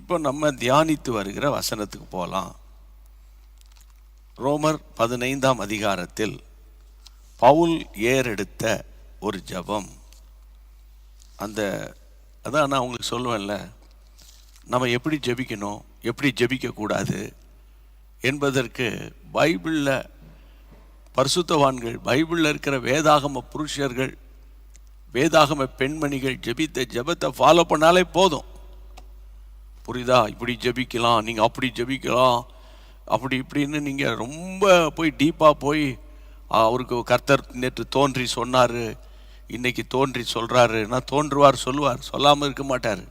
இப்போ நம்ம தியானித்து வருகிற வசனத்துக்கு போகலாம். ரோமர் 15ஆம் அதிகாரத்தில் பவுல் ஏறெடுத்த ஒரு ஜெபம். அதான் நான் உங்களுக்கு சொல்லுவேன்ல, நம்ம எப்படி ஜெபிக்கணும், எப்படி ஜெபிக்கக்கூடாது என்பதற்கு பைபிளில் பரிசுத்தவான்கள், பைபிளில் இருக்கிற வேதாகம புருஷர்கள், வேதாகம பெண்மணிகள் ஜெபித்த ஜெபத்தை ஃபாலோ பண்ணாலே போதும். புரியுதா? இப்படி ஜெபிக்கலாம், நீங்கள் அப்படி ஜெபிக்கலாம், அப்படி இப்படின்னு நீங்கள் ரொம்ப போய் டீப்பாக போய் அவருக்கு கர்த்தர் நேற்று தோன்றி சொன்னார், இன்னைக்கு தோன்றி சொல்கிறாரு, நான் தோன்றுவார் சொல்லுவார், சொல்லாமல் இருக்க மாட்டார்.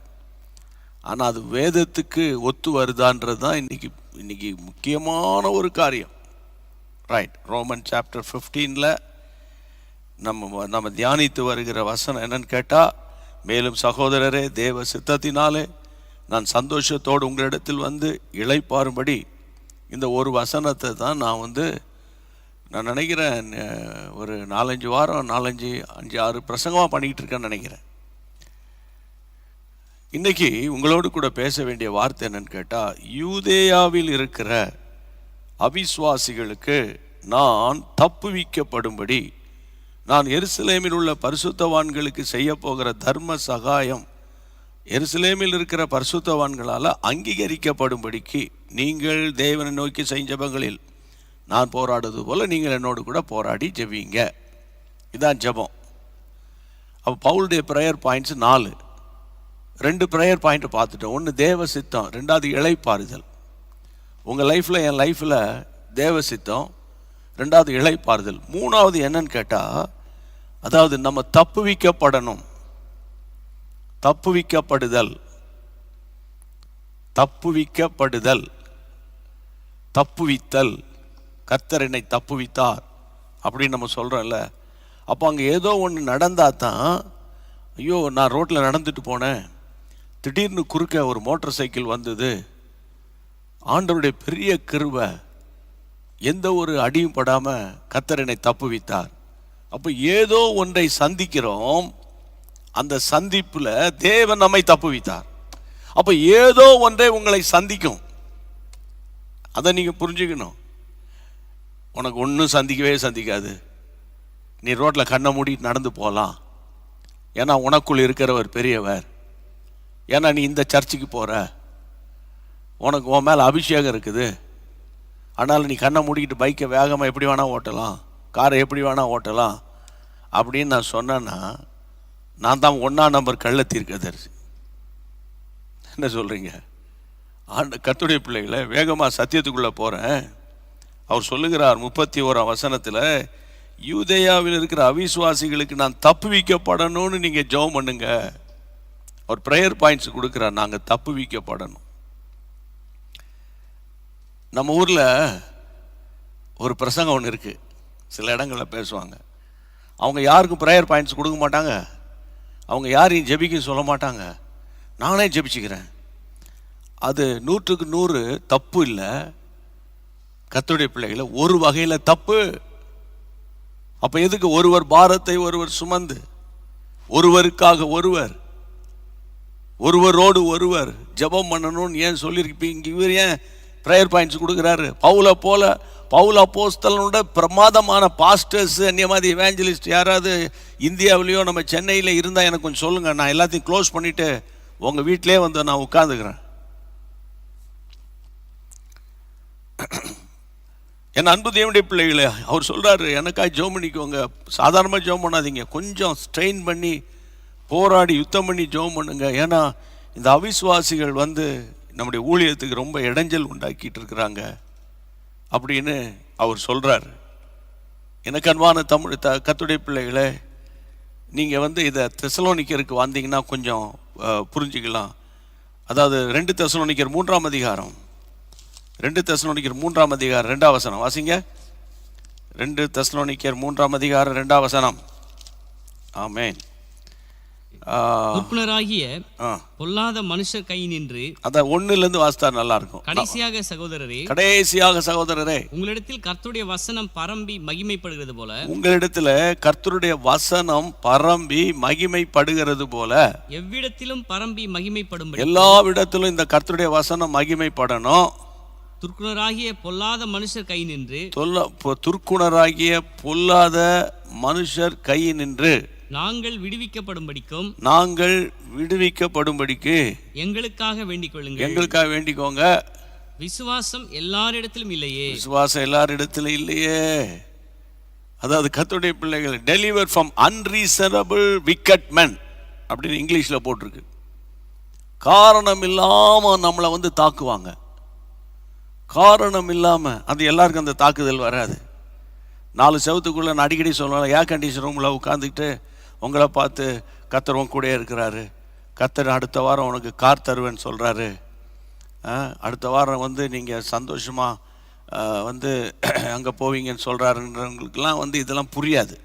ஆனால் அது வேதத்துக்கு ஒத்து வருதான்றது தான் இன்னைக்கு முக்கியமான ஒரு காரியம். ரைட். ரோமன் சாப்டர் 15 நம்ம தியானித்து வருகிற வசனம் என்னன்னு கேட்டால், மேலும் சகோதரரே, தேவ சித்தத்தினாலே நான் சந்தோஷத்தோடு உங்களிடத்தில் வந்து இளைப்பாறும்படி, இந்த ஒரு வசனத்தை தான் நான் நினைக்கிறேன் ஒரு 4-5 வாரம் 4-5-6 பிரசங்கமாக பண்ணிக்கிட்டு இருக்கேன்னு நினைக்கிறேன். இன்னைக்கு உங்களோடு கூட பேச வேண்டிய வார்த்தை என்னன்னு கேட்டால், யூதேயாவில் இருக்கிற அவிசுவாசிகளுக்கு நான் தப்புவிக்கப்படும்படி நான் எருசலேமில் உள்ள பரிசுத்தவான்களுக்கு செய்ய போகிற தர்ம சகாயம் எருசலேமில் இருக்கிற பரிசுத்தவான்களால் அங்கீகரிக்கப்படும்படிக்கு நீங்கள் தேவனை நோக்கி செய்யும் ஜெபங்களில் நான் போராடுவது போல் நீங்கள் என்னோடு கூட போராடி ஜெபிங்க. இதான் ஜெபம். அப்போ பவுலுடைய ப்ரேயர் பாயிண்ட்ஸ் 4. 2 ப்ரேயர் பாயிண்ட்டை பார்த்துட்டோம். ஒன்று தேவ சித்தம், 2வது இளைப்பாறுதல். உங்கள் லைஃப்பில், என் லைஃப்பில் தேவ சித்தம், 2வது இளைப்பாறுதல், 3வது என்னன்னு கேட்டால், அதாவது நம்ம தப்புவிக்கப்படணும். தப்புவிக்கப்படுதல், தப்புவித்தல். கர்த்தர் என்னை தப்புவித்தார் அப்படின்னு நம்ம சொல்கிறோம்ல. அப்போ அங்கே ஏதோ ஒன்று நடந்தால் தான், ஐயோ நான் ரோட்டில் நடந்துட்டு போனேன், திடீர்னு குறுக்க ஒரு மோட்டார் சைக்கிள் வந்தது, ஆண்டவருடைய பெரிய கிருபை, எந்த ஒரு அடியும் படாமல் கர்த்தர் என்னை தப்புவித்தார். அப்போ ஏதோ ஒன்றை சந்திக்கிறோம், அந்த சந்திப்பில் தேவன் நம்மை தப்புவித்தார். அப்போ ஏதோ ஒன்றை உங்களை சந்திக்கும், அதை நீங்கள் புரிஞ்சுக்கணும். உனக்கு ஒன்றும் சந்திக்காது, நீ ரோட்டில் கண்ணை மூடிட்டு நடந்து போகலாம், ஏன்னா உனக்குள் இருக்கிறவர் பெரியவர், ஏன்னா நீ இந்த சர்ச்சுக்கு போகிற, உனக்கு உன் மேலே அபிஷேகம் இருக்குது, அதனால் நீ கண்ணை மூடிக்கிட்டு பைக்கை வேகமாக எப்படி வேணால் ஓட்டலாம், காரை எப்படி வேணால் ஓட்டலாம் அப்படின்னு நான் சொன்னேன்னா, நான் தான் 1ஆம் நம்பர் கள்ள தீர்க்கதரிசி. என்ன சொல்கிறீங்க? கர்த்தருடைய பிள்ளைகளை, வேகமாக சத்தியத்துக்குள்ளே போகிறேன். அவர் சொல்லுகிறார் 31ஆம் வசனத்தில், யூதேயாவில் இருக்கிற அவிசுவாசிகளுக்கு நான் தப்புவிக்கப்படணும்னு நீங்கள் ஜெபம் பண்ணுங்க. அவர் ப்ரேயர் பாயிண்ட்ஸ் கொடுக்குறார், நாங்கள் தப்புவிக்கப்படணும். நம்ம ஊரில் ஒரு பிரசங்கம் ஒன்று இருக்குது, சில இடங்களில் பேசுவாங்க. அவங்க யாருக்கும் ப்ரேயர் பாயிண்ட்ஸ் கொடுக்க மாட்டாங்க, அவங்க யாரையும் ஜெபிக்க சொல்ல மாட்டாங்க, நானே ஜெபிச்சுக்கிறேன். அது 100க்கு 100 தப்பு இல்லை. கர்த்தருடைய பிள்ளைகளை, ஒரு வகையில் தப்பு. அப்போ எதுக்கு ஒருவர் பாரத்தை ஒருவர் சுமந்து, ஒருவருக்காக ஒருவரோடு ஒருவர் ஜெபம் பண்ணணும்னு ஏன் சொல்லியிருப்பீங்க? இவர் ஏன் ப்ரேயர் பாயிண்ட்ஸ் கொடுக்குறாரு? பவுல் அப்போஸ்தலனோட பிரமாதமான பாஸ்டர்ஸ், அந்நிய மாதிரி எவாஞ்சலிஸ்ட் யாராவது இந்தியாவிலேயோ நம்ம சென்னையில் இருந்தால் எனக்கு கொஞ்சம் சொல்லுங்கள். நான் எல்லாத்தையும் க்ளோஸ் பண்ணிவிட்டு உங்கள் வீட்டிலே நான் உட்காந்துக்கிறேன். என் அன்பு தேவனுடைய பிள்ளைகளே, அவர் சொல்கிறாரு, எனக்காக ஜெபம் பண்ணிக்கோங்க. சாதாரணமாக ஜெபம் பண்ணாதீங்க, கொஞ்சம் ஸ்ட்ரெயின் பண்ணி போராடி யுத்தம் பண்ணி ஜெபம் பண்ணுங்க. ஏன்னா இந்த அவிசுவாசிகள் நம்முடைய ஊழியத்துக்கு ரொம்ப இடைஞ்சல் உண்டாக்கிட்டு இருக்கிறாங்க அப்படின்னு அவர் சொல்கிறார். எனக்கு அன்பான கர்த்தருடைய பிள்ளைகளே, நீங்கள் இதை தெசலோனிக்கருக்கு வந்தீங்கன்னா கொஞ்சம் புரிஞ்சுக்கலாம். அதாவது 2 தெசலோனிக்கர் 3ஆம் அதிகாரம், 2 தெசலோனிக்கர் 3ஆம் அதிகாரம் 2ஆம் வசனம் வாசிங்க. 2 தெசலோனிக்கர் 3ஆம் அதிகாரம் 2ஆம் வசனம். ஆமென். துர்க்குணராகிய பொல்லாத மனுஷர் கை நின்று. அத 1லேருந்து வாசித்தா நல்லா இருக்கும். கடைசியாக சகோதரரே, உங்களிடத்தில் கர்த்தருடைய வசனம் பரம்பி மகிமைப்படுகிறது போல. உங்களிடத்துல கர்த்தருடைய வசனம் பரம்பி மகிமைப்படுகிறது போல. எவ்விடத்திலும் பரம்பி மகிமைப்படும்படி. எல்லா இடத்திலும் இந்த கர்த்தருடைய வசனம் மகிமைப்படணும். துர்க்குணராகிய பொல்லாத மனுஷர் கை நின்று. துர்க்குணராகிய பொல்லாத மனுஷர் கை நின்று நாங்கள் விடுவிக்கப்படும்படிக்கு எங்களுக்காக வேண்டிக்கோங்க. விசுவாசம் எல்லாரிடத்திலும் இல்லையே. அதாவது கர்த்தருடைய பிள்ளைகள், டெலிவர் ஃப்ரம் அன்ரீசனபிள் விக்கட் மென் அப்படின்னு இங்கிலீஷ்ல போட்டிருக்கு. காரணம் இல்லாம நம்மளை வந்து தாக்குவாங்க. காரணம் இல்லாம அது எல்லாருக்கும் அந்த தாக்குதல் வராது. 4 செவத்துக்குள்ள நான் அடிக்கடி சொல்லுவேன், ஏர் கண்டிஷன் ரூம்ல உட்காந்துக்கிட்டு உங்களை பார்த்து கர்த்தர் உன் கூட இருக்கிறாரு, கர்த்தர் அடுத்த வாரம் உனக்கு கார் தருவேன்னு சொல்கிறாரு, அடுத்த வாரம் வந்து நீங்கள் சந்தோஷமாக வந்து அங்கே போவீங்கன்னு சொல்கிறாருன்றவங்களுக்கெல்லாம் வந்து இதெல்லாம் புரியாது.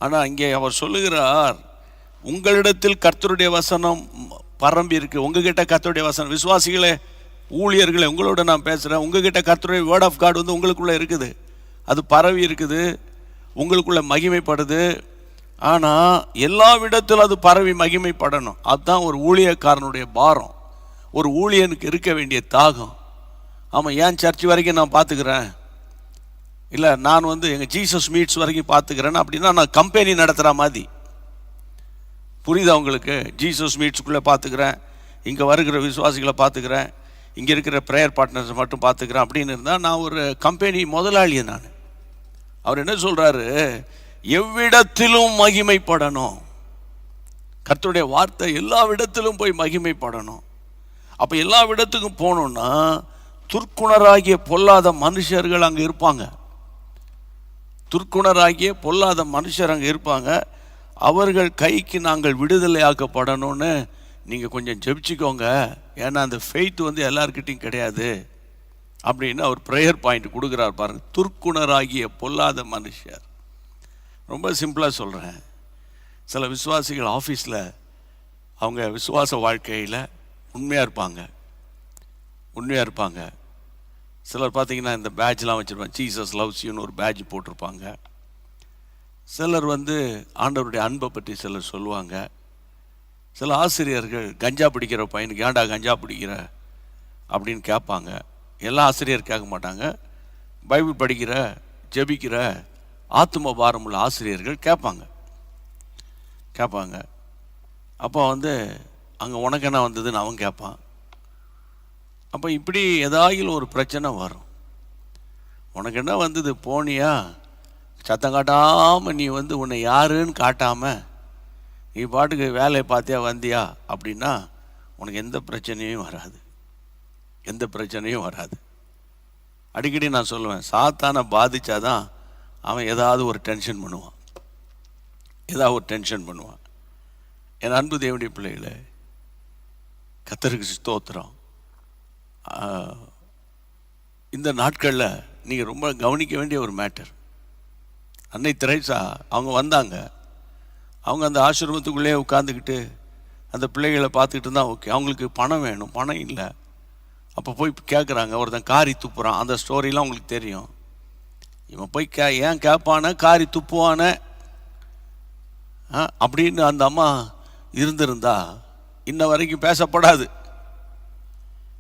ஆனால் இங்கே அவர் சொல்லுகிறார், உங்களிடத்தில் கர்த்தருடைய வசனம் பரம்பி இருக்கு. உங்ககிட்ட கர்த்தருடைய வசனம், விசுவாசிகளே, ஊழியர்களே, உங்களோட நான் பேசுகிறேன். உங்ககிட்ட கர்த்தருடைய வேர்ட் ஆஃப் காட் வந்து உங்களுக்குள்ளே இருக்குது. அது பரவி இருக்குது, உங்களுக்குள்ள மகிமைப்படுது. ஆனால் எல்லா விடத்திலும் அது பரவி மகிமைப்படணும். அதுதான் ஒரு ஊழியக்காரனுடைய பாரம், ஒரு ஊழியனுக்கு இருக்க வேண்டிய தாகம். ஆமாம், ஏன் சர்ச் வரைக்கும் நான் பார்த்துக்கிறேன், இல்லை நான் வந்து எங்கள் ஜீசஸ் மீட்ஸ் வரைக்கும் பார்த்துக்கிறேன் அப்படின்னா நான் கம்பெனி நடத்துகிற மாதிரி. புரியுதா உங்களுக்கு? ஜீசஸ் மீட்ஸுக்குள்ளே பார்த்துக்கிறேன், இங்கே வருகிற விசுவாசிகளை பார்த்துக்கிறேன், இங்கே இருக்கிற ப்ரேயர் பார்ட்னர்ஸ் மட்டும் பார்த்துக்கிறேன் அப்படின்னு இருந்தால் நான் ஒரு கம்பெனி முதலாளியை. நான் அவர் என்ன சொல்கிறாரு, எவ்விடத்திலும் மகிமைப்படணும். கர்த்தருடைய வார்த்தை எல்லா விடத்திலும் போய் மகிமைப்படணும். அப்போ எல்லா விடத்துக்கும் போகணுன்னா துர்க்குணராகிய பொல்லாத மனுஷர்கள் அங்கே இருப்பாங்க. துர்க்குணராகிய பொல்லாத மனுஷர் அங்கே இருப்பாங்க. அவர்கள் கைக்கு நாங்கள் விடுதலை ஆக்கப்படணும்னு நீங்கள் கொஞ்சம் ஜெபிச்சுக்கோங்க. ஏன்னா அந்த ஃபெய்த் வந்து எல்லாருக்கிட்டையும் கிடையாது அப்படின்னு அவர் ப்ரேயர் பாயிண்ட் கொடுக்குறார் பாருங்கள். துர்க்குணராகிய பொல்லாத மனுஷர். ரொம்ப சிம்பிளாக சொல்கிறேன், சில விசுவாசிகள் ஆஃபீஸில் அவங்க விசுவாச வாழ்க்கையில் உண்மையாக இருப்பாங்க. சிலர் பார்த்தீங்கன்னா இந்த பேட்ச்லாம் வச்சுருப்பாங்க, ஜீசஸ் லவ்ஸ் யூன்னு ஒரு பேட்ச் போட்டிருப்பாங்க. சிலர் வந்து ஆண்டவருடைய அன்பை பற்றி சிலர் சொல்லுவாங்க. சில ஆசிரியர்கள் கஞ்சா பிடிக்கிற பையனுக்கு ஏன்டா கஞ்சா பிடிக்கிற அப்படின்னு கேட்பாங்க. எல்லா ஆசிரியர் கேட்க மாட்டாங்க. பைபிள் படிக்கிற, ஜெபிக்கிற, ஆத்தும பாரம் உள்ள ஆசிரியர்கள் கேட்பாங்க. அப்போ வந்து அங்கே உனக்கு என்ன வந்ததுன்னு அவன் கேட்பான். அப்போ இப்படி ஏதாயிலும் ஒரு பிரச்சனை வரும். உனக்கு என்ன வந்தது, போனியா, சத்தம் காட்டாமல் நீ வந்து உன்னை யாருன்னு காட்டாமல் நீ பாட்டுக்கு வேலையை பார்த்தியா வந்தியா அப்படின்னா உனக்கு எந்த பிரச்சனையும் வராது. அடிக்கடி நான் சொல்லுவேன், சாத்தானை பாதிச்சாதான் அவன் ஏதாவது ஒரு டென்ஷன் பண்ணுவான். என் அன்பு தேவனுடைய பிள்ளைகளே, கர்த்தருக்கு ஸ்தோத்திரம். இந்த நாட்களில் நீங்கள் ரொம்ப கவனிக்க வேண்டிய ஒரு மேட்டர். அன்னை தெரேசா அவங்க வந்தாங்க. அவங்க அந்த ஆசிரமத்துக்குள்ளேயே உட்காந்துக்கிட்டு அந்த பிள்ளைகளை பார்த்துக்கிட்டு இருந்தால் ஓகே. அவங்களுக்கு பணம் வேணும், பணம் இல்லை. அப்போ போய் கேட்குறாங்க, ஒருத்தன் காரி துப்புறான். அந்த ஸ்டோரிலாம் உங்களுக்கு தெரியும். இவன் போய் ஏன் கேட்பானே, காரி துப்புவானே அப்படின்னு அந்த அம்மா இருந்திருந்தா இன்ன வரைக்கும் பேசப்படாது.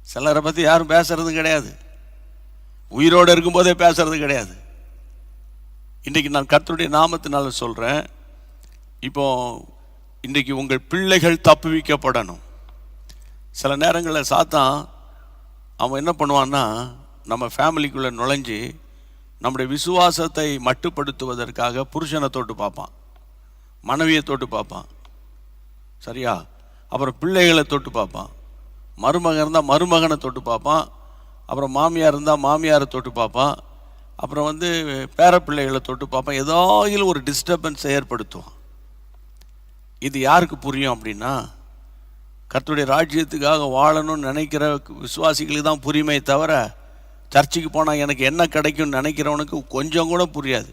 சிலரை பற்றி யாரும் பேசுறது கிடையாது, உயிரோடு இருக்கும்போதே பேசுறது கிடையாது. இன்றைக்கி நான் கர்த்தருடைய நாமத்தினால சொல்கிறேன், இப்போ இன்றைக்கி உங்கள் பிள்ளைகள் தப்புவிக்கப்படணும். சில நேரங்களில் சாத்தான் அவன் என்ன பண்ணுவான்னா, நம்ம ஃபேமிலிக்குள்ளே நுழைஞ்சி நம்முடைய விசுவாசத்தை மட்டுப்படுத்துவதற்காக புருஷனை தொட்டு பார்ப்பான், மனைவியை தொட்டு பார்ப்பான், சரியா? அப்புறம் பிள்ளைகளை தொட்டு பார்ப்பான், மருமகன் இருந்தால் மருமகனை தொட்டு பார்ப்பான், அப்புறம் மாமியார் இருந்தால் மாமியாரை தொட்டு பார்ப்பான், அப்புறம் வந்து பேர பிள்ளைகளை தொட்டு பார்ப்பான். ஏதாவது ஒரு டிஸ்டர்பன்ஸை ஏற்படுத்துவான். இது யாருக்கு புரியும் அப்படின்னா, கர்த்தருடைய ராஜ்யத்துக்காக வாழணும்னு நினைக்கிற விசுவாசிகளுக்கு தான் புரியுமே தவிர, சர்ச்சுக்கு போனால் எனக்கு என்ன கிடைக்கும்னு நினைக்கிறவனுக்கு கொஞ்சம் கூட புரியாது.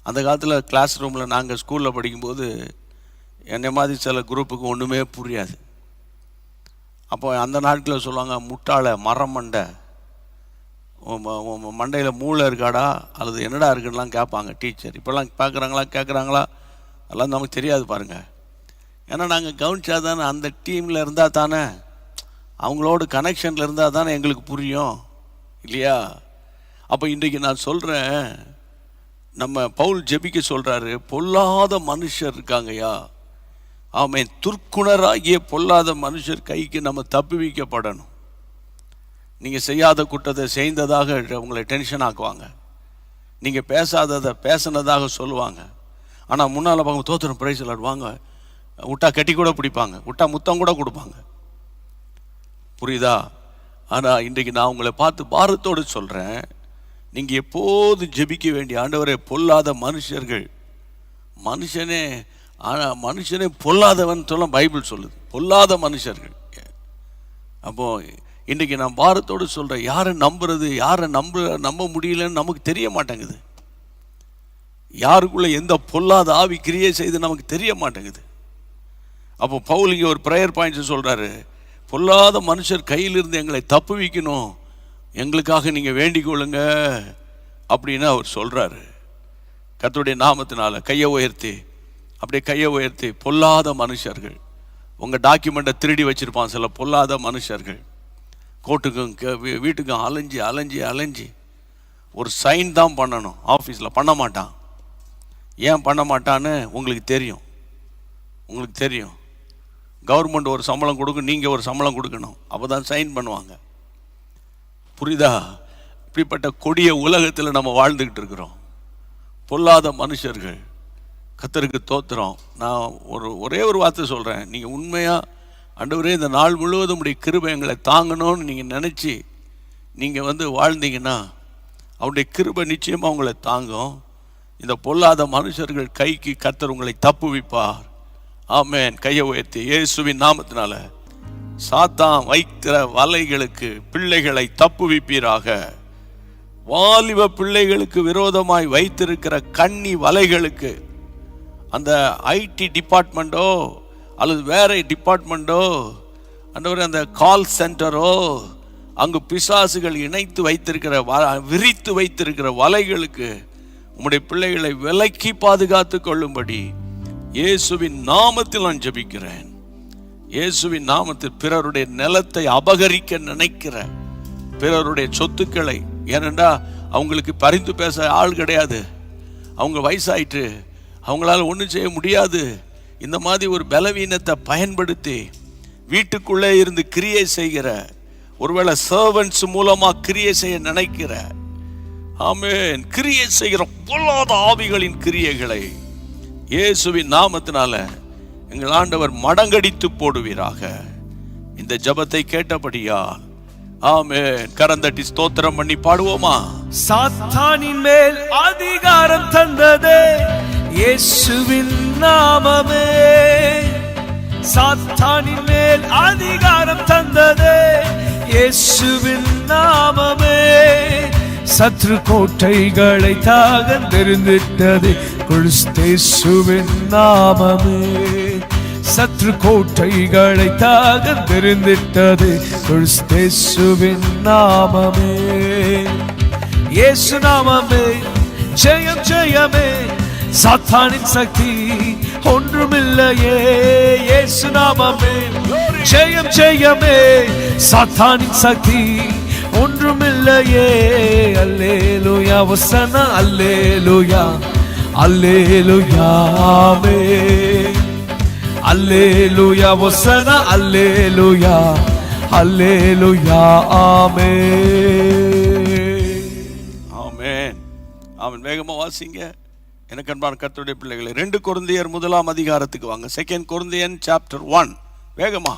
அந்த காலத்தில் கிளாஸ் ரூமில் நாங்கள் ஸ்கூலில் படிக்கும்போது என்னை மாதிரி சில குரூப்புக்கு ஒன்றுமே புரியாது. அப்போ அந்த நாட்களில் சொல்லுவாங்க, முட்டாளை மரம் மண்டை, மண்டையில் மூளை இருக்காடா அல்லது என்னடா இருக்குன்னெலாம் கேட்பாங்க டீச்சர். இப்போல்லாம் கேட்குறாங்களா அதெல்லாம் நமக்கு தெரியாது பாருங்கள். ஏன்னா நாங்கள் கவனிச்சா தானே, அந்த டீமில் இருந்தால் தானே, அவங்களோட கனெக்ஷனில் இருந்தால் தானே எங்களுக்கு புரியும் இல்லையா? அப்போ இன்றைக்கி நான் சொல்கிறேன், நம்ம பவுல் ஜெபிக்க சொல்கிறாரு, பொல்லாத மனுஷர் இருக்காங்கய்யா, ஆமென், துர்க்குணராகிய பொல்லாத மனுஷர் கைக்கு நம்ம தப்புவிக்கப்படணும். நீங்கள் செய்யாத குற்றத்தை செய்ததாக உங்களை டென்ஷன் ஆக்குவாங்க, நீங்கள் பேசாததை பேசினதாக சொல்லுவாங்க. ஆனால் முன்னால் பார்க்க தோத்திரம் பிரைஸ் விளாடுவாங்க, விட்டா கட்டி கூட பிடிப்பாங்க, விட்டா முத்தம் கூட கொடுப்பாங்க. புரியுதா? ஆனால் இன்றைக்கு நான் உங்களை பார்த்து பாரத்தோடு சொல்கிறேன், நீங்கள் எப்போதும் ஜெபிக்க வேண்டிய, ஆண்டவரே பொல்லாத மனுஷர்கள், மனுஷனே பொல்லாதவன் சொல்ல பைபிள் சொல்லுது, பொல்லாத மனுஷர்கள். அப்போது இன்றைக்கி நான் பாரத்தோடு சொல்கிறேன், யாரை நம்புறது, யாரை நம்ப முடியலன்னு நமக்கு தெரிய மாட்டேங்குது. யாருக்குள்ளே எந்த பொல்லாத ஆவி கிரியை செய்து நமக்கு தெரிய மாட்டேங்குது. அப்போ பவுல் இங்கே ஒரு ப்ரேயர் பாயிண்ட்ஸ் சொல்கிறாரு, பொல்லாத மனுஷர் கையிலிருந்து எங்களை தப்புவிக்கணும், எங்களுக்காக நீங்கள் வேண்டிக் கொள்ளுங்க அப்படின்னு அவர் சொல்கிறாரு. கர்த்தருடைய நாமத்தினால கையை உயர்த்தி பொல்லாத மனுஷர்கள், உங்கள் டாக்குமெண்ட்டை திருடி வச்சுருப்பான் சில பொல்லாத மனுஷர்கள், கோர்ட்டுக்கும் வீட்டுக்கும் அலைஞ்சி ஒரு சைன் தான் பண்ணணும், ஆஃபீஸில் பண்ண மாட்டான். ஏன் பண்ண மாட்டான்னு உங்களுக்கு தெரியும். கவர்மெண்ட் ஒரு சம்பளம் கொடுக்கும், நீங்கள் ஒரு சம்பளம் கொடுக்கணும், அப்போ தான் சைன் பண்ணுவாங்க. புரியுதா? இப்படிப்பட்ட கொடிய உலகத்தில் நம்ம வாழ்ந்துக்கிட்டு இருக்கிறோம். பொல்லாத மனுஷர்கள். கர்த்தருக்கு தோத்திரம். நான் ஒரே ஒரு வார்த்தை சொல்கிறேன், நீங்கள் உண்மையாக ஆண்டவரே இந்த நாள் முழுவதும் உடைய கிருபை எங்களை தாங்கணும்னு நீங்கள் நினச்சி நீங்கள் வாழ்ந்தீங்கன்னா அவருடைய கிருபை நிச்சயமாக உங்களை தாங்கும். இந்த பொல்லாத மனுஷர்கள் கைக்கு கர்த்தர் உங்களை தப்புவிப்பார். ஆமென். கையை உயர்த்தி இயேசுவின் நாமத்தினால சாத்தான் வைக்கிற வலைகளுக்கு பிள்ளைகளை தப்புவிப்பீராக. வாலிப பிள்ளைகளுக்கு விரோதமாய் வைத்திருக்கிற கண்ணி வலைகளுக்கு, அந்த ஐடி டிபார்ட்மெண்ட்டோ அல்லது வேற டிபார்ட்மெண்ட்டோ, அந்த கால் சென்டரோ, அங்கு பிசாசுகள் இணைத்து வைத்திருக்கிற விரித்து வைத்திருக்கிற வலைகளுக்கு உம்முடைய பிள்ளைகளை விலக்கி பாதுகாத்து கொள்ளும்படி இயேசுவின் நாமத்தில் நான் ஜெபிக்கிறேன். இயேசுவின் நாமத்தில் பிறருடைய நிலத்தை அபகரிக்க நினைக்கிற, பிறருடைய சொத்துக்களை, ஏனென்றா அவங்களுக்கு பரிந்து பேச ஆள் கிடையாது, அவங்க வயசாயிட்டு அவங்களால ஒன்றும் செய்ய முடியாது, இந்த மாதிரி ஒரு பலவீனத்தை பயன்படுத்தி வீட்டுக்குள்ளே இருந்து கிரியை செய்கிற, ஒருவேளை சர்வன்ட்ஸ் மூலமா கிரியை செய்ய நினைக்கிற, ஆமென், கிரியை செய்கிற பொல்லாத ஆவிகளின் கிரியைகளை இயேசுவின் நாமத்தினால எங்கள் ஆண்டவர் மடங்கடித்து போடுவீராக. இந்த ஜெபத்தை கேட்டபடியால் ஆமென். கரந்தட்டி ஸ்தோத்திரம் பண்ணி பாடுவோமா? சாத்தானின் மேல் அதிகாரம் தந்ததே இயேசுவின் நாமமே. சாத்தானின் மேல் அதிகாரம் தந்ததே இயேசுவின் நாமமே. சத்ரு கோட்டைகளை தாகந்தெறிந்திட்டது கிறிஸ்தேசுவின் நாமமே. சத்ரு கோட்டைகளை தாகந்தெறிந்திட்டது கிறிஸ்தேசுவின் நாமமே. இயேசு நாமமே ஜெயம் ஜெயமே, சாத்தானின் சக்தி ஒன்றுமில்லையே. இயேசு நாமமே ஜெயம் ஜெயமே, சாத்தானின் சக்தி ஒன்றுமில்லையே. அல்லேலூயா வசன, அல்லேலூயா அல்லேலூயா ஆமென். அல்லேலூயா வசன, அல்லேலூயா அல்லேலூயா ஆமென். ஆமென். ஆமென். வேகமா வாசிங்க எனக்கு அன்பான கர்த்தருடைய பிள்ளைகளை. 2 கொரிந்தியர் 1 அதிகாரத்துக்கு வாங்க. 2 கொரிந்தியன் சாப்டர் 1. வேகமா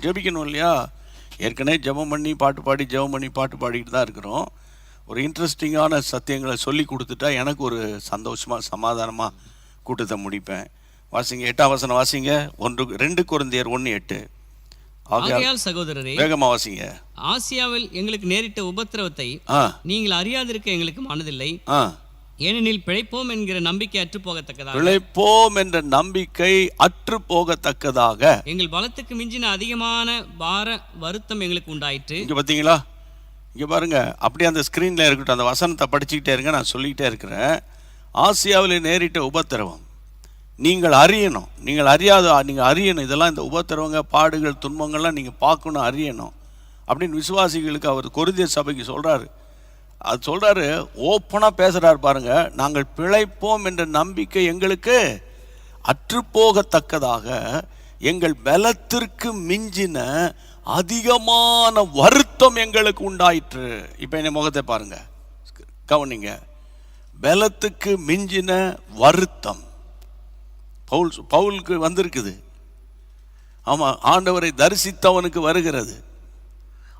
ஜெபிக்கணும் இல்லையா? ஏற்கனவே ஜெபம் பண்ணி பாட்டு பாடிக்கிட்டு தான் இருக்கிறோம். ஒரு இன்ட்ரெஸ்டிங்கான சத்தியங்களை சொல்லி கொடுத்துட்டா எனக்கு ஒரு சந்தோஷமாக சமாதானமாக கூட்டத்தை முடிப்பேன். வாசிங்க 8ஆம் வசனம் வாசிங்க. 2 கொரிந்தியர் 1:8. ஆகையால் சகோதரரே, வேகமா வாசிங்க. ஆசியாவில் எங்களுக்கு நேரிட்ட உபத்திரவத்தை நீங்கள் அறியாதிருக்க எங்களுக்கு மனதில்லை. ஏனெனில் பிழைப்போம் என்கிற நம்பிக்கை அற்று போகத்தக்கதாக பிழைப்போம் என்ற நம்பிக்கை அற்று போகத்தக்கதாக எங்கள் பலத்துக்கு மிஞ்சின அதிகமான பார வருத்தம் எங்களுக்கு உண்டாயிற்று. இங்க பாத்தீங்களா, இங்க பாருங்க, அப்படியே அந்த ஸ்கிரீன்ல இருக்கட்டும், அந்த வசனத்தை படிச்சுக்கிட்டே இருங்க, நான் சொல்லிக்கிட்டே இருக்கிறேன். ஆசியாவில் நேரிட்ட உபத்திரவம் நீங்கள் அறியணும், நீங்கள் அறியணும், இதெல்லாம் இந்த உபத்திரவங்க பாடுகள் துன்பங்கள்லாம் நீங்கள் பார்க்கணும், அறியணும் அப்படின்னு விசுவாசிகளுக்கு அவர் கொரிந்தியர் சபைக்கு சொல்கிறாரு. அது சொல்கிறாரு, ஓப்பனாக பேசுகிறார் பாருங்க. நாங்கள் பிழைப்போம் என்ற நம்பிக்கை எங்களுக்கு அற்றுப்போகத்தக்கதாக எங்கள் பலத்திற்கு மிஞ்சின அதிகமான வருத்தம் எங்களுக்கு உண்டாயிற்று. இப்போ என்ன முகத்தை பாருங்க, கவனிங்க. பலத்துக்கு மிஞ்சின வருத்தம் பவுலுக்கு வந்திருக்குது. ஆமாம், ஆண்டவரை தரிசித்தவனுக்கு வருகிறது,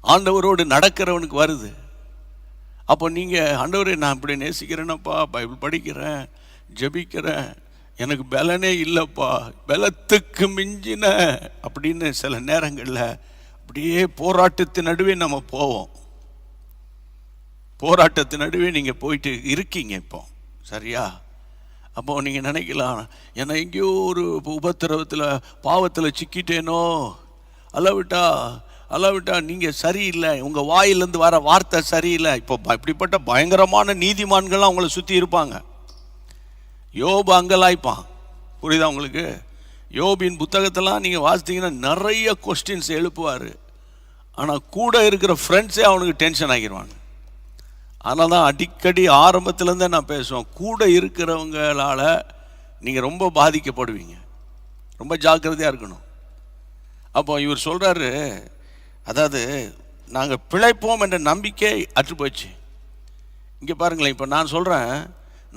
ஆண்டவரோடு நடக்கிறவனுக்கு வருது. அப்போ நீங்கள் ஆண்டவரை நான் இப்படி நேசிக்கிறேன்னப்பா, பைபிள் படிக்கிறேன், ஜெபிக்கிறேன், எனக்கு பலனே இல்லைப்பா, பலத்துக்கு மிஞ்சின அப்படின்னு சில நேரங்களில் அப்படியே போராட்டத்தின் நடுவே நம்ம போவோம். போராட்டத்தின் நடுவே நீங்கள் போயிட்டு இருக்கீங்க இப்போ, சரியா? அப்போ நீங்கள் நினைக்கலாம், என்னை எங்கேயோ ஒரு உபத்திரவத்தில் பாவத்தில் சிக்கிட்டேனோ, அளவிட்டா நீங்கள் சரியில்லை, உங்கள் வாயிலேருந்து வர வார்த்தை சரியில்லை. இப்போ இப்படிப்பட்ட பயங்கரமான நீதிமான்கள்லாம் அவங்கள சுற்றி இருப்பாங்க. யோபு அங்கலாய்ப்பான், புரியுதா உங்களுக்கு? யோபின் புத்தகத்தெல்லாம் நீங்கள் வாசித்தீங்கன்னா நிறைய கொஸ்டின்ஸ் எழுப்புவார். ஆனால் கூட இருக்கிற ஃப்ரெண்ட்ஸே அவனுக்கு டென்ஷன் ஆகிடுவாங்க. அதனால தான் அடிக்கடி ஆரம்பத்துலேருந்தே நான் பேசுவேன், கூட இருக்கிறவங்களால் நீங்கள் ரொம்ப பாதிக்கப்படுவீங்க, ரொம்ப ஜாக்கிரதையாக இருக்கணும். அப்போ இவர் சொல்கிறாரு, அதாவது நாங்கள் பிழைப்போம் என்ற நம்பிக்கை அற்று போச்சு. இங்கே பாருங்களேன், இப்போ நான் சொல்கிறேன்,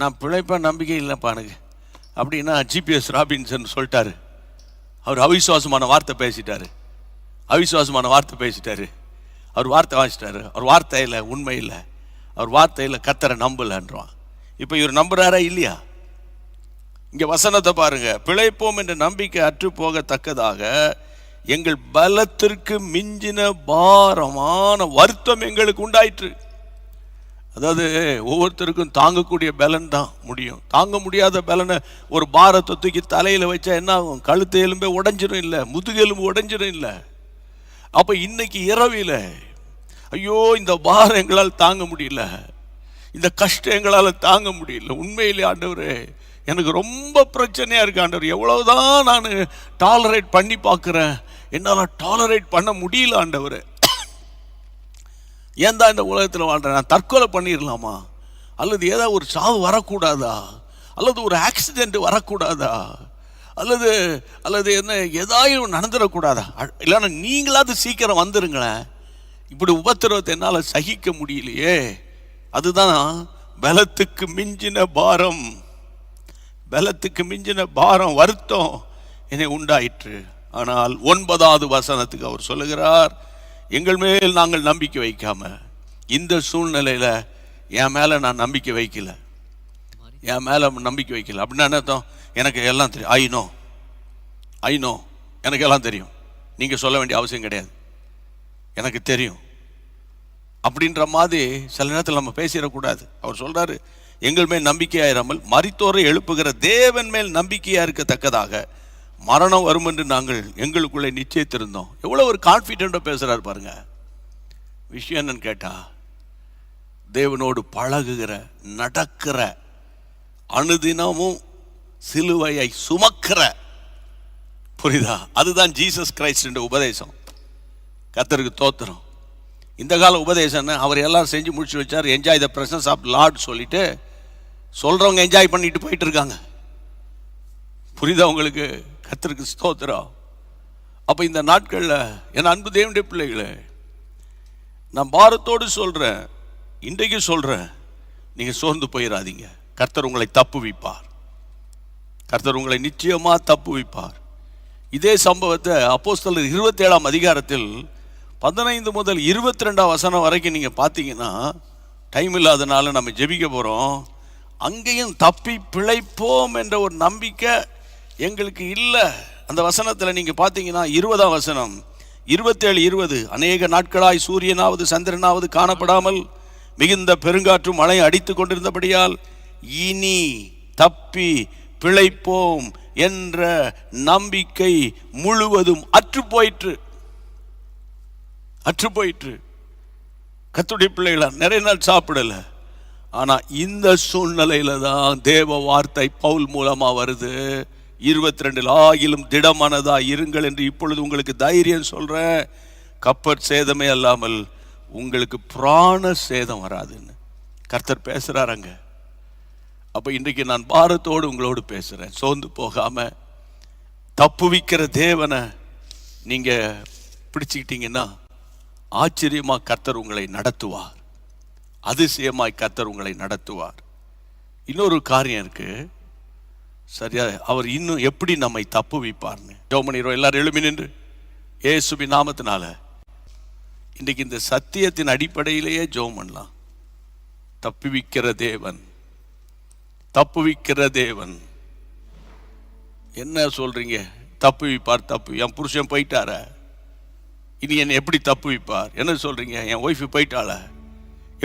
நான் பிழைப்பேன் நம்பிக்கை இல்லைப்பா எனக்கு அப்படின்னா, ஜிபிஎஸ் ராபின்சன் சொல்லிட்டாரு, அவர் அவிசுவாசமான வார்த்தை பேசிட்டாரு, அவர் வார்த்தை வாசிட்டாரு, அவர் வார்த்தையில் உண்மை இல்லை, அவர் வார்த்தையில் கர்த்தரை நம்பலன்றான். இப்போ இவர் நம்புறாரா இல்லையா? இங்கே வசனத்தை பாருங்க, பிழைப்போம் என்ற நம்பிக்கை அற்று போகத்தக்கதாக எங்கள் பலத்திற்கு மிஞ்சின பாரமான வருத்தம் எங்களுக்கு உண்டாயிற்று. அதாவது ஒவ்வொருத்தருக்கும் தாங்கக்கூடிய பலன் தான் முடியும். தாங்க முடியாத பலனை ஒரு பாரத்தை தூக்கி தலையில் வச்சா என்ன ஆகும்? கழுத்து எலும்பே உடைஞ்சிடும் இல்லை, முதுகெலும்பு உடைஞ்சிடும் இல்லை. அப்போ இன்னைக்கு இரவில், ஐயோ இந்த பாரம் எங்களால் தாங்க முடியல, இந்த கஷ்டம் எங்களால் தாங்க முடியல, உண்மையிலே ஆண்டவரே எனக்கு ரொம்ப பிரச்சனையாக இருக்கு ஆண்டவர், எவ்வளவுதான் நான் டாலரேட் பண்ணி பார்க்குறேன், என்னால் டாலரேட் பண்ண முடியல ஆண்டவர், ஏன் தான் இந்த உலகத்தில் வாழ்கிறேன், நான் தற்கொலை பண்ணிடலாமா, அல்லது ஏதாவது ஒரு சாவு வரக்கூடாதா, அல்லது ஒரு ஆக்சிடென்ட் வரக்கூடாதா, அல்லது என்ன ஏதாவது நடந்துடக்கூடாதா, இல்லைன்னா நீங்களாவது சீக்கிரம் வந்துருங்களேன், இப்படி உபத்திரவத்தை என்னால் சகிக்க முடியலையே. அதுதான் பலத்துக்கு மிஞ்சின பாரம், வருத்தம் என்னை உண்டாயிற்று. ஆனால் 9வது வசனத்துக்கு அவர் சொல்லுகிறார், எங்கள் மேல் நாங்கள் நம்பிக்கை வைக்காம, இந்த சூழ்நிலையில் என் மேலே நான் நம்பிக்கை வைக்கல, அப்படின்னா என்ன அர்த்தம்? எனக்கு எல்லாம் தெரியும், ஐ நோ எனக்கு எல்லாம் தெரியும், நீங்கள் சொல்ல வேண்டிய அவசியம் கிடையாது, எனக்கு தெரியும் அப்படின்ற மாதிரி சில நேரத்தில் நம்ம பேசிடக்கூடாது. அவர் சொல்றாரு, எங்கள் மேல் நம்பிக்கையாயிராமல் மரித்தோரை எழுப்புகிற தேவன் மேல் நம்பிக்கையாக இருக்கத்தக்கதாக மரணம் வரும் என்று நாங்கள் எங்களுக்குள்ளே நிச்சயித்திருந்தோம். எவ்வளோ ஒரு கான்ஃபிடென்ட்டாக பேசுகிறாரு பாருங்க. விஷயம் என்னன்னு கேட்டா, தேவனோடு பழகுகிற, நடக்கிற, அனுதினமும் சிலுவையை சுமக்கிற, புரியுதா? அதுதான் ஜீசஸ் கிரைஸ்ட் என்ற உபதேசம். கர்த்தருக்கு தோத்திரம். இந்த கால உபதேசம் அவர் எல்லாம் செஞ்சு முடிச்சு வச்சார், enjoy the presence of Lord சொல்லிட்டு சொல்றவங்க என்ஜாய் பண்ணிட்டு போயிட்டு இருக்காங்க. புரியுதா உங்களுக்கு? கர்த்தருக்கு ஸ்தோத்திரம். அப்போ இந்த நாட்களில் என் அன்பு தேவனுடைய பிள்ளைகளே, நான் பாரத்தோடு சொல்கிறேன், இன்றைக்கு சொல்கிறேன், நீங்கள் சோர்ந்து போயிடாதீங்க. கர்த்தர் உங்களை தப்புவிப்பார், கர்த்தர் உங்களை நிச்சயமாக தப்புவிப்பார். இதே சம்பவத்தை அப்போஸ்தலர் 27ஆம் அதிகாரத்தில் 15 முதல் 22 வசனம் வரைக்கும் நீங்கள் பார்த்தீங்கன்னா, டைம் இல்லாதனால நம்ம ஜெபிக்க போகிறோம். அங்கேயும் தப்பி பிழைப்போம் என்ற ஒரு நம்பிக்கை எங்களுக்கு இல்லை. அந்த வசனத்தில் நீங்கள் பார்த்தீங்கன்னா 20ஆம் வசனம் 27-20, அநேக நாட்களாய் சூரியனாவது சந்திரனாவது காணப்படாமல் மிகுந்த பெருங்காற்றும் மழை அடித்து கொண்டிருந்தபடியால் இனி தப்பி பிழைப்போம் என்ற நம்பிக்கை முழுவதும் அற்று போயிற்று. கர்த்தருடைய பிள்ளைகளா நிறைய நாள் சாப்பிடல. ஆனா இந்த சூழ்நிலையில தான் தேவ வார்த்தை பவுல் மூலமா வருது. 22 ஆகிலும் திடமானதா இருங்கள் என்று இப்பொழுது உங்களுக்கு தைரியம் சொல்றேன். கப்பற் சேதமே அல்லாமல் உங்களுக்கு பிராண சேதம் வராதுன்னு கர்த்தர் பேசுறாருங்க. அப்ப இன்றைக்கு நான் பாரத்தோடு உங்களோடு பேசுறேன். சோர்ந்து போகாம தப்புவிக்கிற தேவனை நீங்க பிடிச்சுக்கிட்டீங்கன்னா ஆச்சரியமா கர்த்தர் உங்களை நடத்துவார். அதிசயமாய் கர்த்தர் உங்களை நடத்துவார். இன்னொரு காரியம் இருக்கு, சரியா? அவர் இன்னும் எப்படி நம்மை தப்புவிப்பார்னு ஜெபம் பண்ணிடுவோம். எல்லாரும் எழுப்பி நின்று இயேசுவின் நாமத்தினால இன்றைக்கு இந்த சத்தியத்தின் அடிப்படையிலேயே ஜெபம் பண்ணலாம். தப்புவிக்கிற தேவன், தப்புவிக்கிற தேவன். என்ன சொல்றீங்க? தப்புவிப்பார். என் புருஷன் போயிட்டார, இனி என்னை எப்படி தப்புவிப்பார்? என்ன சொல்றீங்க? என் ஒய்ஃபு போயிட்டாள,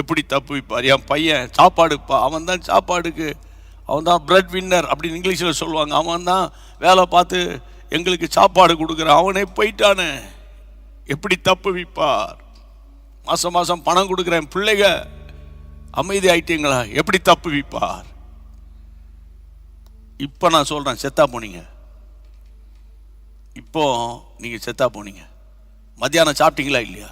எப்படி தப்புவிப்பார்? என் பையன் சாப்பாடு, அவன் தான் சாப்பாடுக்கு, அவன் தான் பிரெட் வின்னர் அப்படின்னு இங்கிலீஷில் சொல்லுவாங்க. அவன் தான் வேலை பார்த்து எங்களுக்கு சாப்பாடு கொடுக்குறான், அவனே போயிட்டானே, எப்படி தப்புவிப்பார்? மாதம் மாதம் பணம் கொடுக்குறேன், பிள்ளைங்க அமைதி ஆயிட்டீங்களா, எப்படி தப்புவிப்பார்? இப்போ நான் சொல்கிறேன், செத்தா போனீங்க. இப்போ நீங்கள் செத்தா போனீங்க. மத்தியானம் சாப்பிட்டீங்களா இல்லையா?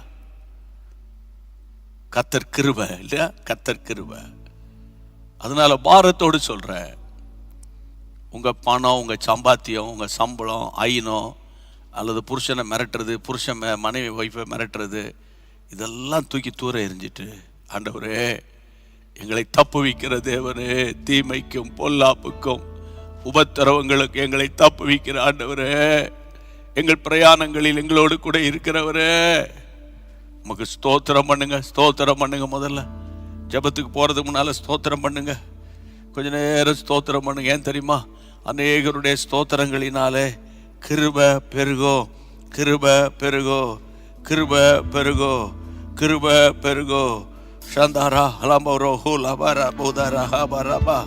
கர்த்தர் கிருபை இல்லையா? கர்த்தர் கிருபை. அதனால பாரத்தோடு சொல்கிறேன், உங்கள் பணம், உங்கள் சம்பாத்தியம், உங்கள் சம்பளம், ஐநம் அல்லது புருஷனை மிரட்டுறது, புருஷன் மனைவி ஒய்ஃபை மிரட்டுறது, இதெல்லாம் தூக்கி தூர எறிஞ்சிட்டு, ஆண்டவரே எங்களை தப்புவிக்கிற தேவனே, தீமைக்கும் பொல்லாப்புக்கும் உபத்திரவங்களுக்கு எங்களை தப்புவிக்கிற ஆண்டவரே, எங்கள் பிரயாணங்களில் எங்களோடு கூட இருக்கிறவரே, நமக்கு ஸ்தோத்திரம் பண்ணுங்க. ஸ்தோத்திரம் பண்ணுங்க. முதல்ல ஜெபத்துக்கு போகிறதுக்கு முன்னால் ஸ்தோத்திரம் பண்ணுங்க. கொஞ்ச நேரம் ஸ்தோத்திரம் பண்ணுங்க. ஏன் தெரியுமா? அநேகருடைய ஸ்தோத்திரங்களினாலே கிருபை பெருகோ, கிருபை பெருகோ, கிருபை பெருகோ, கிருபை பெருகோ. ஷந்தாரா ஹலம்பரோ ஹூலபரா பௌதரா ஹபரபா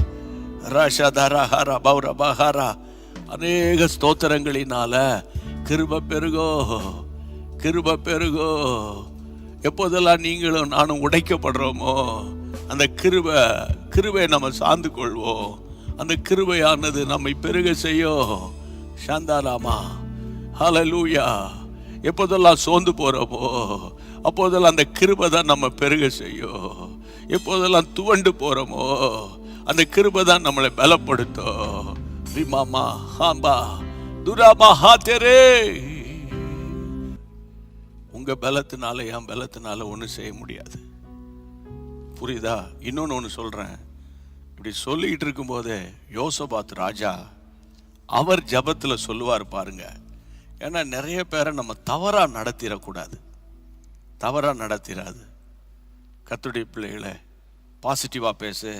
ராஷாதாரா ஹரா பௌரபா ஹரா. அநேக ஸ்தோத்திரங்களினால கிருபை பெருகோ, கிருபை பெருகோ. எப்போதெல்லாம் நீங்களும் நானும் உடைக்கப்படுறோமோ அந்த கிருபை நம்ம சார்ந்து கொள்வோம். அந்த கிருபையானது நம்மை பெருக செய்யும். சாந்தாராமா ஹல்லேலூயா. எப்போதெல்லாம் சோர்ந்து போறோமோ அப்போதெல்லாம் அந்த கிருபை தான் நம்ம பெருக செய்யும். எப்போதெல்லாம் துவண்டு போறோமோ அந்த கிருபை தான் நம்மளை பலப்படுத்தும். ரிமாமா ஹாம்பா துராமா ஹாத்தரே. உங்க பலத்தினால என் பலத்தினால ஒன்றும் செய்ய முடியாது. புரியுதா? இன்னொன்று ஒன்று சொல்றேன். இப்படி சொல்லிக்கிட்டு இருக்கும் போதே யோசபாத் ராஜா அவர் ஜபத்துல சொல்லுவார் பாருங்க. ஏன்னா நிறைய பேரை நம்ம தவறா நடத்திடக்கூடாது. தவறா நடத்திடாது. கர்த்தருடைய பிள்ளைகளை பாசிட்டிவா பேசு,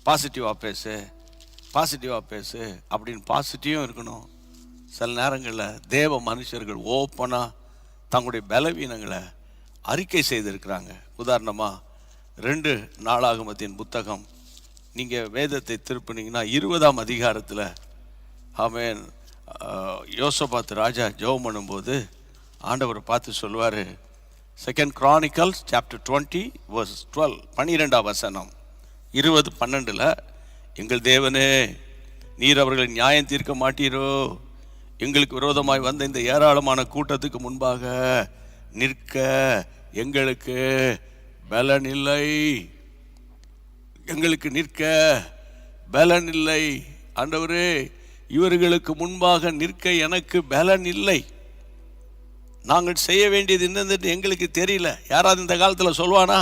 பாசிட்டிவா பேசு, பாசிட்டிவா பேசு அப்படின்னு பாசிட்டிவும் இருக்கணும். சில நேரங்களில் தேவ மனுஷர்கள் ஓப்பனா தங்களுடைய பலவீனங்களை அறிக்கை செய்திருக்கிறாங்க. உதாரணமாக 2 நாளாகமத்தின் புத்தகம் நீங்கள் வேதத்தை திருப்பினீங்கன்னா 20ஆம் அதிகாரத்தில் ஆமென் யோசபாத் ராஜா ஜெபம் பண்ணும்போது ஆண்டவர் பார்த்து சொல்லுவார். 2 Chronicles chapter 20 verse 12 12ஆம் வசனம் 20:12 எங்கள் தேவனே, நீர் அவர்களை நியாயம் தீர்க்க மாட்டீரோ? எங்களுக்கு விரோதமாய் வந்த இந்த ஏராளமான கூட்டத்துக்கு முன்பாக நிற்க எங்களுக்கு பலன் இல்லை. எங்களுக்கு நிற்க பலன் இல்லை. ஆண்டவரே, இவர்களுக்கு முன்பாக நிற்க எனக்கு பலன் இல்லை. நாங்கள் செய்ய வேண்டியது என்னன்னு எங்களுக்கு தெரியல. யாராவது இந்த காலத்தில் சொல்லுவானா?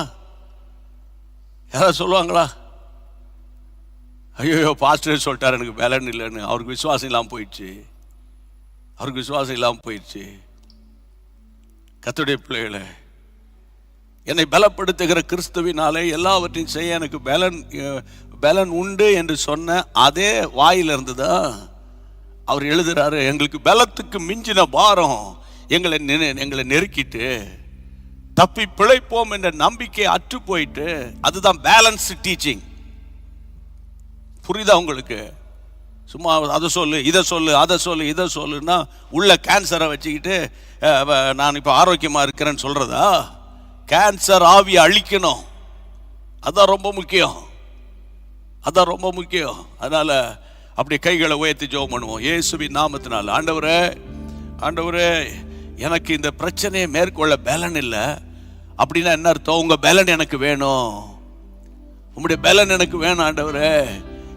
யாராவது சொல்லுவாங்களா? ஐயோ பாஸ்டர் சொல்லிட்டார் எனக்கு பலன் இல்லைன்னு. அவருக்கு விசுவாசம் இல்லாமல் போயிடுச்சு. அவருக்கு விசுவாசம் இல்லாமல் போயிடுச்சு. கர்த்தருடைய பிள்ளைகளை, என்னை பலப்படுத்துகிற கிறிஸ்துவினாலே எல்லாவற்றையும் செய்ய எனக்கு பலன் உண்டு என்று சொன்ன அதே வாயிலிருந்து தான் அவர் எழுதுறாரு. எங்களுக்கு பலத்துக்கு மிஞ்சின பாரம் எங்களை நெருக்கிட்டு தப்பி பிழைப்போம் என்ற நம்பிக்கை அற்று போயிட்டு. அதுதான் பேலன்ஸ் டீச்சிங். புரியுதா உங்களுக்கு? சும்மா அதை சொல்லு, இதை சொல்லு, அதை சொல்லு, இதை சொல்லுன்னா உள்ள கேன்சரை வச்சுக்கிட்டு நான் இப்போ ஆரோக்கியமாக இருக்கிறேன்னு சொல்கிறதா? கேன்சர் ஆவியை அழிக்கணும், அதான் ரொம்ப முக்கியம், அதான் ரொம்ப முக்கியம். அதனால் அப்படி கைகளை உயர்த்தி ஜெபம் பண்ணுவோம் இயேசுவின் நாமத்தினால. ஆண்டவரே, ஆண்டவரே, எனக்கு இந்த பிரச்சனையை மேற்கொள்ள பலன் இல்லை அப்படின்னா என்ன அர்த்தம்? உங்கள் பலன் எனக்கு வேணும், உங்களுடைய பலன் எனக்கு வேணும் ஆண்டவரே.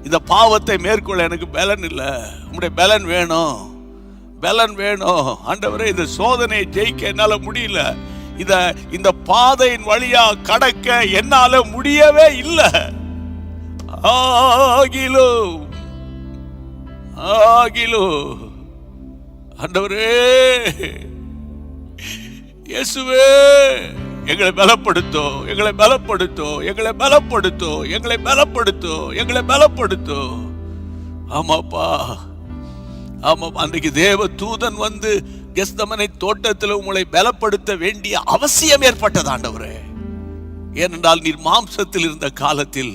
இந்த பாவத்தை மேற்கொள்ள எனக்கு பலன் இல்லை, உங்களுடைய பலன் வேணும், பலன் வேணும் ஆண்டவரே. இந்த சோதனையை ஜெயிக்க என்னால் முடியல, இந்த பாதையின் வழியா கடக்க என்னால முடியவே இல்லை. ஆகிலும் ஆண்டவரே, இயேசுவே, எங்களை பலப்படுத்தோ, எங்களை பலப்படுத்தோ, எங்களை பலப்படுத்தோ, எங்களை பலப்படுத்தோ, எங்களை பலப்படுத்தோ. ஆமாப்பா, ஆமா. அன்றைக்கு தேவ தூதன் வந்து கெத்செமனே தோட்டத்தில் உங்களை பலப்படுத்த வேண்டிய அவசியம் ஏற்பட்டது ஆண்டவரே. ஏனென்றால் நீர் மாம்சத்தில் இருந்த காலத்தில்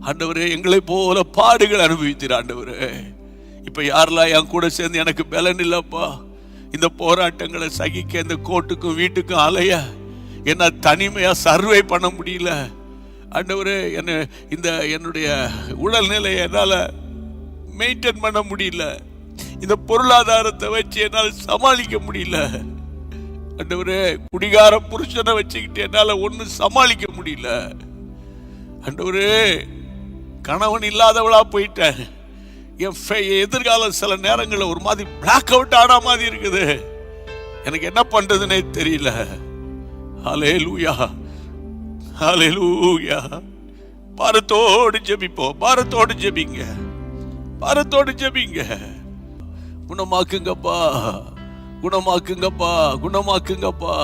ஆண்டவரே எங்களை போல பாடுகள் அனுபவித்தீர் ஆண்டவரே. இப்ப யாரெல்லாம் என் கூட சேர்ந்து எனக்கு பலன் இல்லப்பா, இந்த போராட்டங்களை சகிக்க, இந்த கோர்ட்டுக்கும் வீட்டுக்கும் அலைய என்ன தனிமையா சர்வே பண்ண முடியல ஆண்டவரே. என்னுடைய உடல்நிலை என்னால மெயின்டைன் பண்ண முடியல, இந்த பொருளாதாரத்தை வச்சு என்னால் சமாளிக்க முடியல ஆண்டவரே. குடிகார புருஷனை வச்சுக்கிட்டு என்னால ஒன்னும் சமாளிக்க முடியல ஆண்டவரே. கணவன் இல்லாதவளா போயிட்டேன். என் எதிர்காலம் சில நேரங்களில் ஒரு மாதிரி பிளாக் அவுட் ஆன மாதிரி இருக்குது, எனக்கு என்ன பண்றதுன்னே தெரியல. ஹல்லேலூயா, ஹல்லேலூயா. பாரத்தோடு ஜெபிப்போம், பாரத்தோடு ஜெபிங்க, பாரத்தோடு ஜெபிங்க. குணமாக்குங்கப்பா, குணமாக்குங்கப்பா, குணமாக்குங்கப்பா.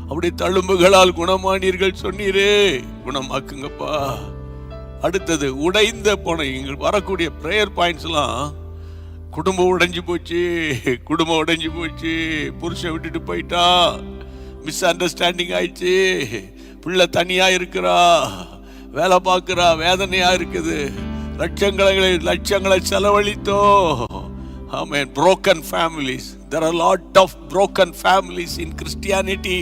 அப்படி தழும்புகளால் குணமானீர்கள் சொன்னீரே, குணமாக்குங்கப்பா. அடுத்தது உடைந்த போன வரக்கூடிய பிரேயர் பாயிண்ட்ஸ்லாம், குடும்பம் உடைஞ்சு போச்சு, குடும்பம் உடைஞ்சு போச்சு, புருஷன் விட்டுட்டு போயிட்டா, மிஸ் அண்டர்ஸ்டாண்டிங் ஆயிடுச்சு, பிள்ளை தனியா இருக்கிறா, வேலை பார்க்கிறா, வேதனையா இருக்குது, லட்சங்களை செலவழித்தோ. ஆமென். broken families, there are a lot of broken families in Christianity.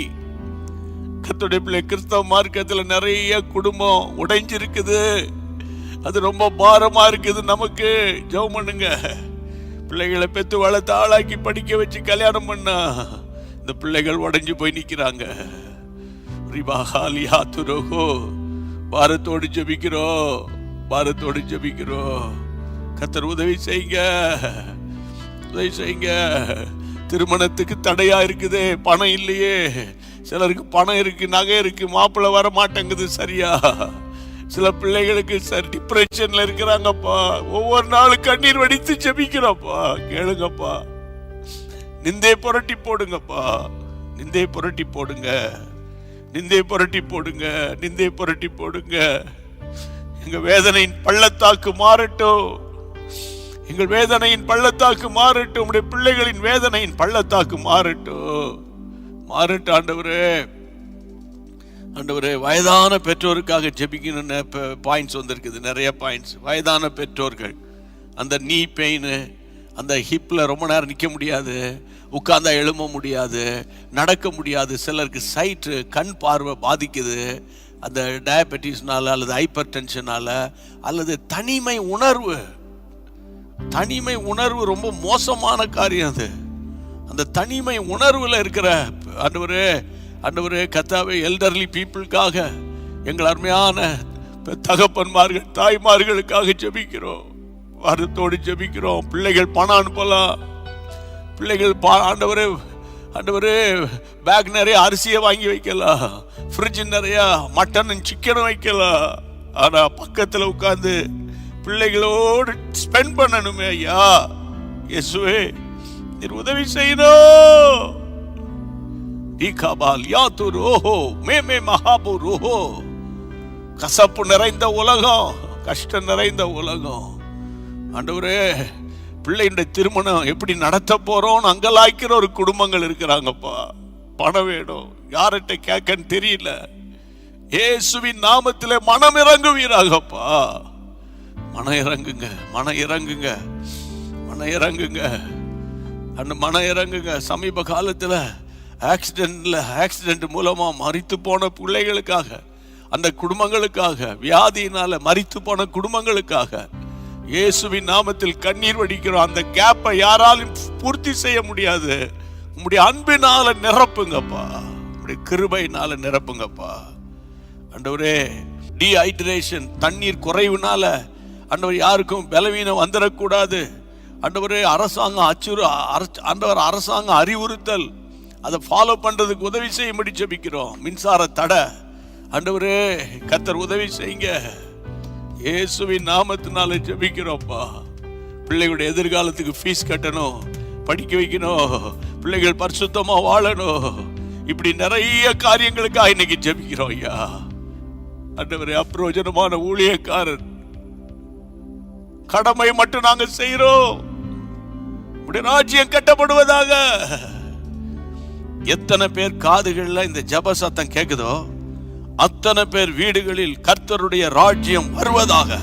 கர்த்தருடைய பிள்ளை, கிறிஸ்தவ மார்க்கத்தில் நிறைய குடும்பம் உடைஞ்சிருக்குது, அது ரொம்ப பாரமா இருக்குது நமக்கு. ஜெபம் பண்ணுங்க. பிள்ளைகளை பெற்று வளர்த்து ஆளாக்கி படிக்க வச்சு கல்யாணம் பண்ணா இந்த பிள்ளைகள் உடைஞ்சு போய் நிக்கிறாங்க. பாரத்தோடு ஜெபிக்கிறோம், பாரத்தோடு ஜெபிக்கிறோம். கர்த்தர் உதவி செய்யுங்க, உதவி செய்யுங்க. திருமணத்துக்கு தடையா இருக்குது, பணம் இல்லையே. சிலருக்கு பணம் இருக்கு, நகை இருக்கு, மாப்பிள்ளை வர மாட்டேங்குது சரியா. சில பிள்ளைகளுக்கு டிப்ரெஷன்ல இருக்கிறாங்கப்பா. ஒவ்வொரு நாளும் கண்ணீர் வடித்து ஜெபிக்கிறோம்ப்பா, கேளுங்கப்பா. நிந்தை புரட்டி போடுங்கப்பா, நிந்தை புரட்டி போடுங்க, நிந்தை புரட்டி போடுங்க, நிந்தை புரட்டி போடுங்க. எங்க வேதனையின் பள்ளத்தாக்கு மாறட்டும், எங்கள் வேதனையின் பள்ளத்தாக்கு மாறட்டும், உடைய பிள்ளைகளின் வேதனையின் பள்ளத்தாக்கு மாறட்டும், மாறட்டும் ஆண்டவரே. ஆண்டவரே, வயதான பெற்றோருக்காக ஜெபிக்கணும்னு பாயிண்ட்ஸ் வந்திருக்குது, நிறைய பாயிண்ட்ஸ். வயதான பெற்றோர்கள், அந்த நீ பெயின், அந்த ஹிப்ல ரொம்ப நேரம் நிற்க முடியாது, உட்கார்ந்தா எழும்ப முடியாது, நடக்க முடியாது. சிலருக்கு சைட்டு, கண் பார்வை பாதிக்குது, அந்த டயபெட்டிஸ்னால அல்லது ஹைப்பர் டென்ஷனால, அல்லது தனிமை உணர்வு. தனிமை உணர்வு ரொம்ப மோசமான காரியம் அது. அந்த தனிமை உணர்வுல இருக்கிற ஆண்டவரே, ஆண்டவரே கர்த்தாவே, எல்டர்லி பீப்புளுக்காக, எங்கள் அருமையான தகப்பன்மார்கள், தாய்மார்களுக்காக ஜெபிக்கிறோம், வாரத்தோடு ஜெபிக்கிறோம். பிள்ளைகள் பணம் அனுப்பலாம், பிள்ளைகள் ஆண்டவரே, ஆண்டவரே பேக் நிறைய அரிசியை வாங்கி வைக்கலாம், ஃப்ரிட்ஜ் நிறைய மட்டன் சிக்கன் வைக்கலாம். ஆனா பக்கத்தில் உட்கார்ந்து பிள்ளைகளோடு ஸ்பெண்ட் பண்ணணுமே ஐயா. இயேசுவே, நீர் உதவி செய்யணும். கசப்பு நிறைந்த உலகம், கஷ்டம் நிறைந்த உலகம். ஆண்டவரே, பிள்ளையுடைய திருமணம் எப்படி நடத்த போறோம் அங்கலாய்க்கிற ஒரு குடும்பங்கள் இருக்கிறாங்கப்பா. பணம் வேணும், யார்கிட்ட கேட்கன்னு தெரியல. இயேசுவின் நாமத்திலே மனம் இறங்குவீராகப்பா, மன இறங்குங்க, மன இறங்குங்க, மன இறங்குங்க, அந்த மன இறங்குங்க. சமீப காலத்தில் ஆக்சிடென்ட் மூலமா மரித்து போன பிள்ளைகளுக்காக, அந்த குடும்பங்களுக்காக, வியாதியினால மரித்து போன குடும்பங்களுக்காக இயேசுவின் நாமத்தில் கண்ணீர் வடிக்கிறோம். அந்த கேப்பை யாராலும் பூர்த்தி செய்ய முடியாது. உம்முடைய அன்பினால நிரப்புங்கப்பா, உம்முடைய கிருபையினால நிரப்புங்கப்பா. ஆண்டவரே, டீஹைட்ரேஷன், தண்ணீர் குறைவுனால ஆண்டவர் யாருக்கும் பலவீனம் வந்துடக்கூடாது. ஆண்டவரே, அரசாங்கம் அறிவுறுத்தல், அதை ஃபாலோ பண்றதுக்கு உதவி செய்யும்படி ஜெபிக்கிறோம். மின்சார தடை ஆண்டவரே கர்த்தர் உதவி செய்யுங்க. இயேசுவின் நாமத்தினால ஜெபிக்கிறோம்ப்பா. பிள்ளைகளுடைய எதிர்காலத்துக்கு ஃபீஸ் கட்டணும், படிக்க வைக்கணும், பிள்ளைகள் பரிசுத்தமா வாழணும், இப்படி நிறைய காரியங்களுக்காக இன்னைக்கு ஜெபிக்கிறோம் ஐயா. ஆண்டவரே, அப்பிரயோஜனமான ஊழியக்காரர் கடமை மட்டும் நாங்க செய்யறோம், உடைய ராஜ்யம் கட்டப்படுவதாக. எத்தனை பேர் காதுகள்ல இந்த ஜெப சத்தம் கேக்குதோ அத்தனை பேர் வீடுகளில் கர்த்தருடைய ராஜ்யம் வருவதாக,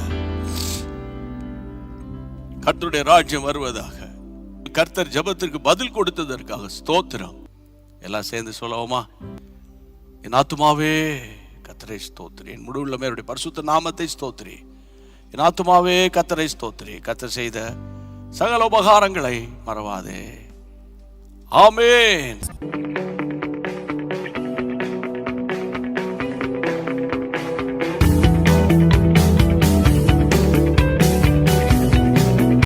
கர்த்தருடைய ராஜ்யம் வருவதாக. கர்த்தர் ஜெபத்திற்கு பதில் கொடுத்ததற்காக ஸ்தோத்திரம். எல்லாம் சேர்ந்து சொல்லவோமா? என் ஆத்துமாவே கர்த்தரை ஸ்தோத்திரி, என் முழு உள்ளமே அவருடைய பரிசுத்த நாமத்தை ஸ்தோத்திரி. என் ஆத்துமாவே கர்த்தரை ஸ்தோத்திரி, கர்த்தர் செய்த சகல உபகாரங்களை மறவாதே. ஆமென்.